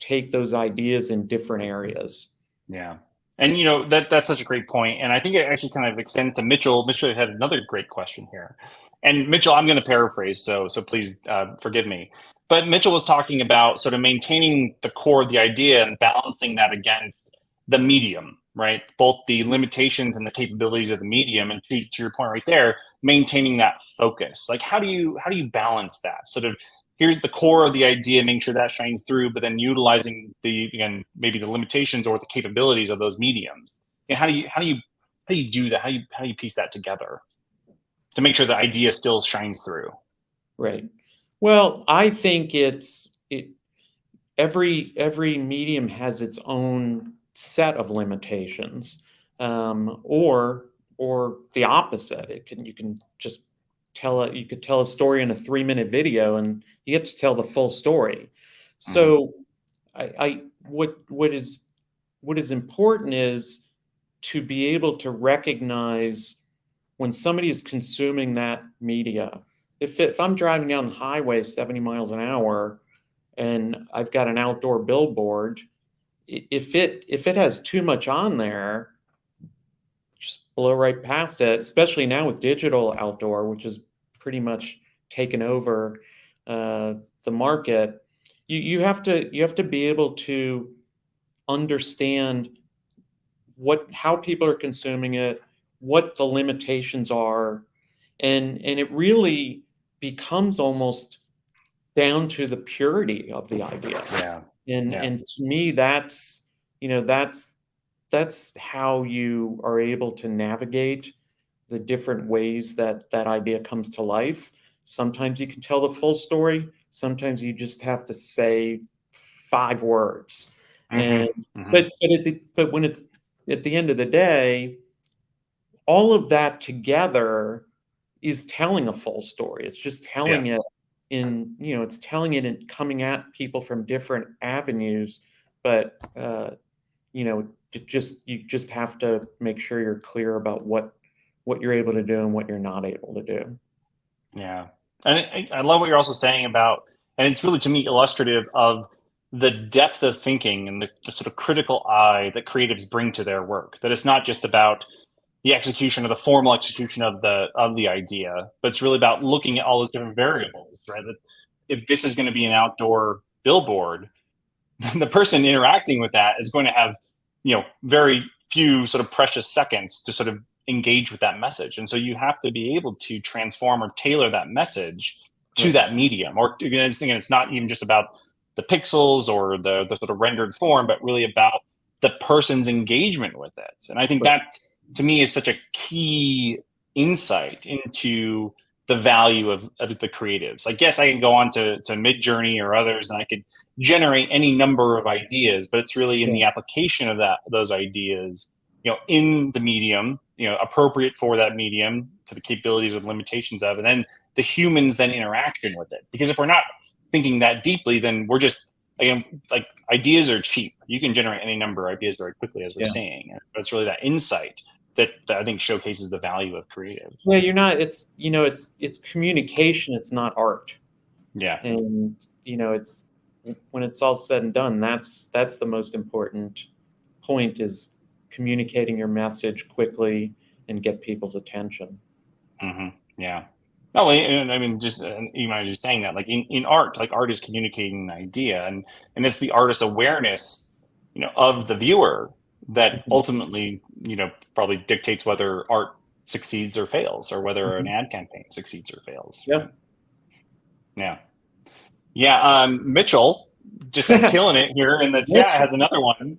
take those ideas in different areas.
Yeah. And that's such a great point. And I think it actually kind of extends to Mitchell. Mitchell had another great question here. And Mitchell, I'm going to paraphrase, so please forgive me. But Mitchell was talking about sort of maintaining the core of the idea and balancing that against the medium, right? Both the limitations and the capabilities of the medium, and to your point right there, maintaining that focus. Like how do you balance that? Sort of here's the core of the idea, making sure that shines through, but then utilizing again, maybe the limitations or the capabilities of those mediums. And how do you do that? How do you piece that together to make sure the idea still shines through?
Right. Well, I think every medium has its own set of limitations, or the opposite. You can just you could tell a story in a 3-minute video, and you get to tell the full story.
Mm-hmm.
So I what is important is to be able to recognize when somebody is consuming that media. If I'm driving down the highway 70 miles an hour, and I've got an outdoor billboard, if it has too much on there, just blow right past it. Especially now with digital outdoor, which has pretty much taken over uh, the market. You have to be able to understand how people are consuming it, what the limitations are, and it really becomes almost down to the purity of the idea.
Yeah.
And
Yeah.
and to me, that's how you are able to navigate the different ways that that idea comes to life. Sometimes you can tell the full story. Sometimes you just have to say 5 words. And
Mm-hmm. Mm-hmm.
but when it's at the end of the day, all of that together is telling a full story. It's just
Yeah.
telling it it's telling it and coming at people from different avenues. But you just have to make sure you're clear about what you're able to do and what you're not able to do.
Yeah. And I love what you're also saying about, and it's really to me illustrative of the depth of thinking and the sort of critical eye that creatives bring to their work. That it's not just about the execution or the formal execution of the idea, but it's really about looking at all those different variables, right? That if this is going to be an outdoor billboard, then the person interacting with that is going to have, very few sort of precious seconds to sort of engage with that message. And so you have to be able to transform or tailor that message to that medium. Or again, it's not even just about the pixels or the sort of rendered form, but really about the person's engagement with it. And I think that, to me, is such a key insight into the value of the creatives. I guess I can go on to Midjourney or others, and I could generate any number of ideas, but it's really in the application of those ideas, in the medium, appropriate for that medium, to the capabilities or limitations of, and then the humans then interaction with it. Because if we're not thinking that deeply, then we're just, again, like, ideas are cheap. You can generate any number of ideas very quickly, as we're saying. But it's really that insight that I think showcases the value of creative.
Yeah, you're not. It's it's communication. It's not art.
Yeah.
And it's, when it's all said and done, that's the most important point, is communicating your message quickly and get people's attention.
Mm-hmm. Yeah. No, I mean, just even I was just saying that, like, in art, like, art is communicating an idea, and it's the artist's awareness, of the viewer that ultimately, probably dictates whether art succeeds or fails, or whether an ad campaign succeeds or fails.
Yeah.
Yeah. Yeah. Mitchell, just killing it here in the chat, has another one.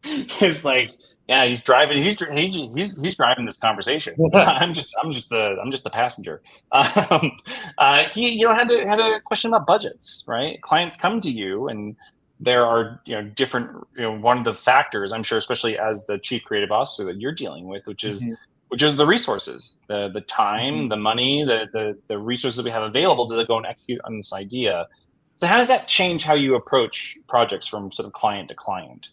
He's like, yeah, he's driving. He's driving this conversation. I'm just the passenger. He had a question about budgets, right? Clients come to you, and there are different, one of the factors, I'm sure, especially as the chief creative officer, that you're dealing with, which is the resources, the time, the money, the resources that we have available to go and execute on this idea. So how does that change how you approach projects from sort of client to client?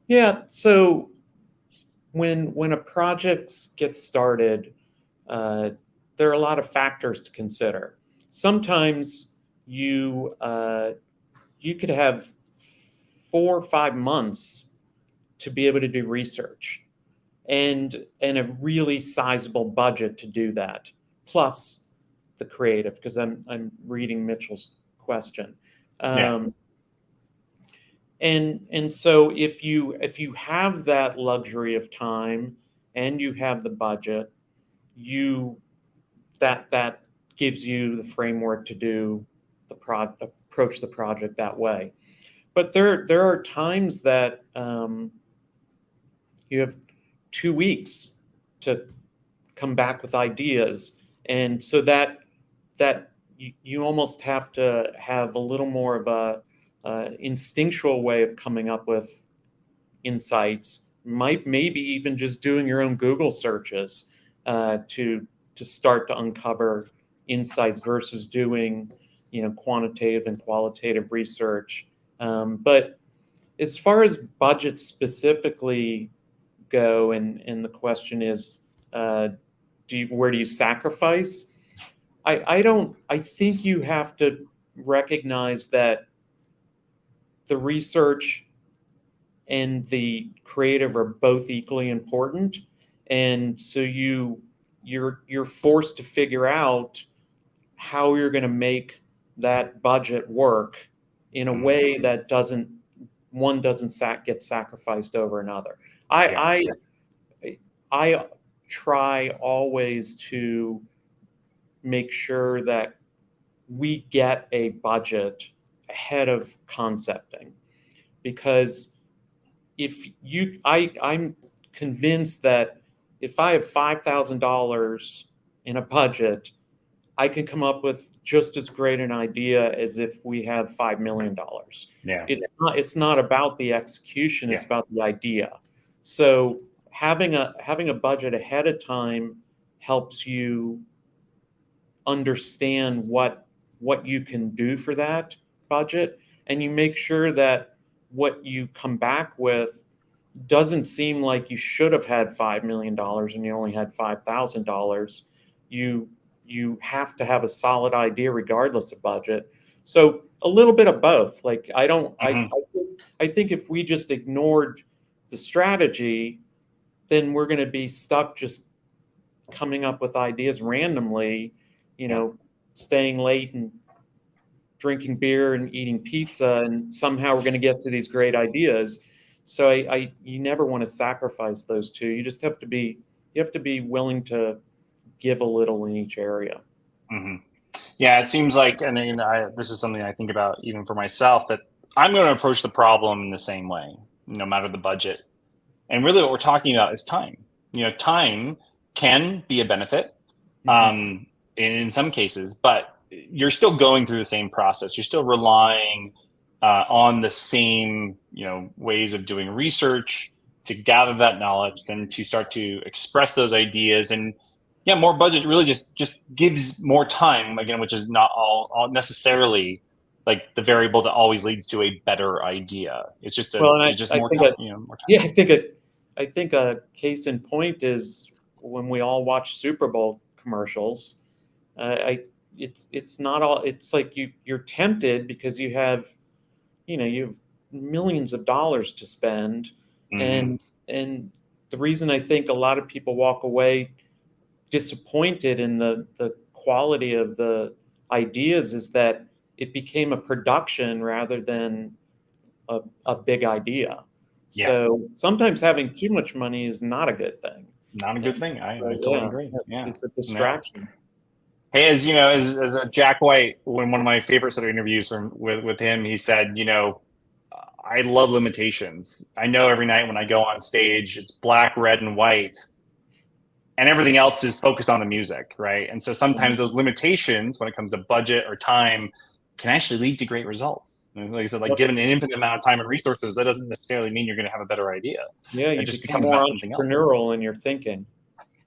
Yeah. So when a project gets started, there are a lot of factors to consider. Sometimes you could have 4 or 5 months to be able to do research, and a really sizable budget to do that, plus the creative, because I'm reading Mitchell's question. And so if you have that luxury of time and you have the budget, that gives you the framework to do approach the project that way. But there are times that you have 2 weeks to come back with ideas, and so that you almost have to have a little more of a instinctual way of coming up with insights. Maybe even just doing your own Google searches to start to uncover insights, versus doing quantitative and qualitative research. But as far as budgets specifically go, and the question is, where do you sacrifice? I think you have to recognize that the research and the creative are both equally important, and so you're forced to figure out how you're going to make that budget work in a way that doesn't get sacrificed over another. I try always to make sure that we get a budget ahead of concepting, because I'm convinced that if I have $5,000 in a budget, I can come up with just as great an idea as if we have $5 million.
Yeah.
It's not about the execution, it's about the idea. So having a budget ahead of time helps you understand what you can do for that budget, and you make sure that what you come back with doesn't seem like you should have had $5 million and you only had $5,000. You have to have a solid idea regardless of budget, So a little bit of both. Like I don't,
Mhm.
I think if we just ignored the strategy, then we're going to be stuck just coming up with ideas randomly, you
Yeah.
know, staying late and drinking beer and eating pizza, and somehow we're going to get to these great ideas. So you never want to sacrifice those two. You just have to be, you have to be willing to give a little in each area.
Hmm. Yeah, it seems like, and then this is something I think about even for myself, that I'm going to approach the problem in the same way, no matter the budget. And really, what we're talking about is time. Time can be a benefit
Mhm.
in some cases, but you're still going through the same process. You're still relying on the same, ways of doing research to gather that knowledge, then to start to express those ideas. And yeah, more budget really just gives more time again, which is not all necessarily like the variable that always leads to a better idea. It's
Well, and
just
I
more
think
time,
that,
more time.
yeah, I think a case in point is when we all watch Super Bowl commercials. I it's not all. It's like you're tempted because you have millions of dollars to spend,
Hmm.
and the reason I think a lot of people walk away disappointed in the quality of the ideas is that it became a production rather than a big idea.
Yeah,
So sometimes having too much money is not a good thing.
not a good
And
thing. I
so,
totally
yeah,
agree. Yeah,
it's a
yeah.
distraction.
Hey, as you know, as a Jack White, when one of my favorite sort of interviews with him, he said, I love limitations. I know every night when I go on stage, it's black, red, and white, and everything else is focused on the music, right? And so sometimes those limitations, when it comes to budget or time, can actually lead to great results. And like I said, like
Yep.
given an infinite amount of time and resources, that doesn't necessarily mean you're going to have a better idea.
Yeah,
It
you
just
become
becomes
more
about something else.
entrepreneurial in your thinking.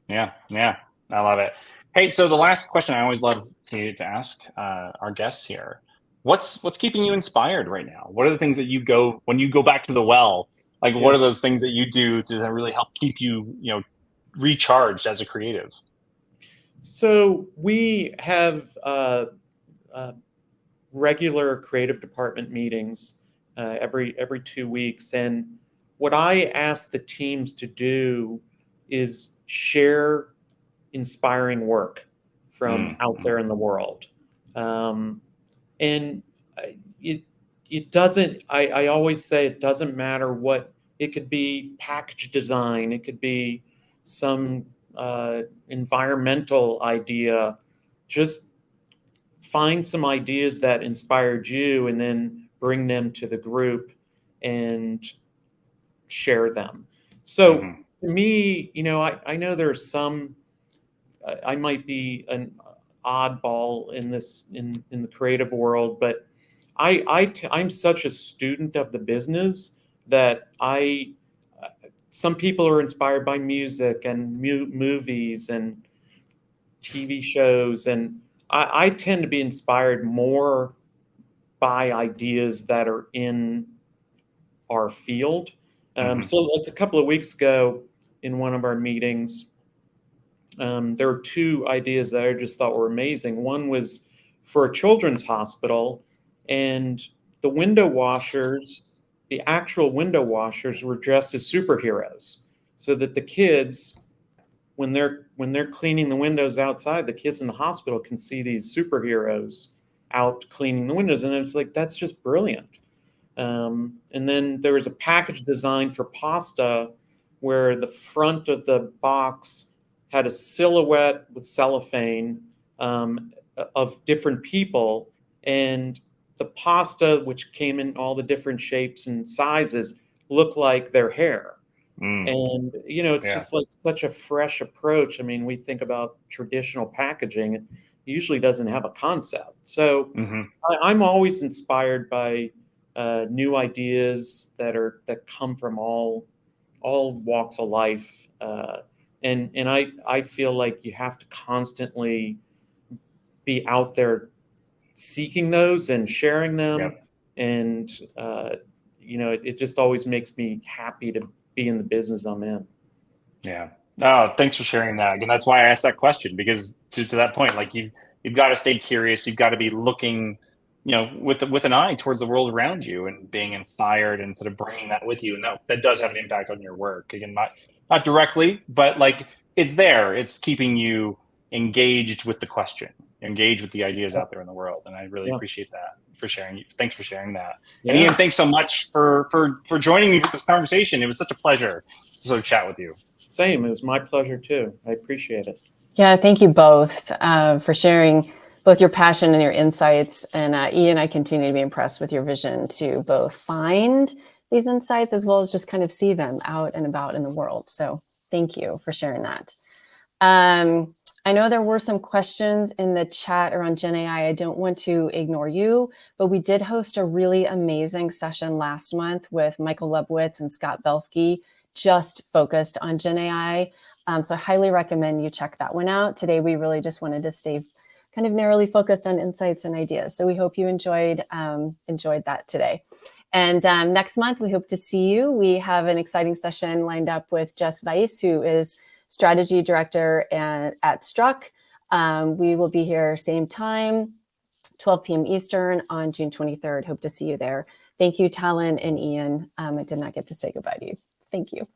Yeah, yeah, I love it. Hey, so the last question I always love to ask our guests here: what's keeping you inspired right now? What are the things that you go when you go back to the well? Like,
Yeah.
what are those things that you do to really help keep you, recharged as a creative?
So we have uh, regular creative department meetings every 2 weeks, and what I ask the teams to do is share inspiring work from out
Mm-hmm.
there in the world. Um, and it it doesn't. I always say it doesn't matter what it could be. Package design. It could be some environmental idea. Just find some ideas that inspired you, and then bring them to the group and share them. So
Mm-hmm.
to me, I know there's some. I might be an oddball in this in the creative world, but I'm such a student of the business that some people are inspired by music and movies and TV shows, and I tend to be inspired more by ideas that are in our field.
Mm-hmm.
So like a couple of weeks ago in one of our meetings, there were two ideas that I just thought were amazing. One was for a children's hospital, and the window washers, the actual window washers, were dressed as superheroes, so that the kids, when they're cleaning the windows outside, the kids in the hospital can see these superheroes out cleaning the windows, and it's like that's just brilliant. And then there was a package design for pasta where the front of the box had a silhouette with cellophane of different people. And the pasta, which came in all the different shapes and sizes, looked like their hair.
Mm.
And, it's
Yeah.
just like such a fresh approach. I mean, we think about traditional packaging, it usually doesn't have a concept. So
Mm-hmm.
I'm always inspired by new ideas that come from all walks of life, and I feel like you have to constantly be out there seeking those and sharing them,
Yep.
and it just always makes me happy to be in the business I'm in.
Yeah. No, thanks for sharing that. Again, that's why I asked that question, because to that point, like you've got to stay curious. You've got to be looking with an eye towards the world around you and being inspired and sort of bringing that with you. And that does have an impact on your work. Again, not directly, but like it's there. It's keeping you engaged with the question, engaged with the ideas out there in the world. And I really appreciate that for sharing. Thanks for sharing that. And Ian, thanks so much for joining me for this conversation. It was such a pleasure to sort of chat with you.
Same. It was my pleasure too. I appreciate it.
Yeah, thank you both for sharing both your passion and your insights. And Ian, I continue to be impressed with your vision to both find these insights as well as just kind of see them out and about in the world. So thank you for sharing that. I know there were some questions in the chat around Gen AI. I don't want to ignore you, but we did host a really amazing session last month with Michael Lebowitz and Scott Belsky, just focused on Gen AI. So I highly recommend you check that one out. Today, we really just wanted to stay kind of narrowly focused on insights and ideas. So we hope you enjoyed that today. And next month, we hope to see you. We have an exciting session lined up with Jess Weiss, who is Strategy Director at Struck. We will be here same time, 12 p.m. Eastern on June 23rd. Hope to see you there. Thank you, Talon and Ian. I did not get to say goodbye to you. Thank you.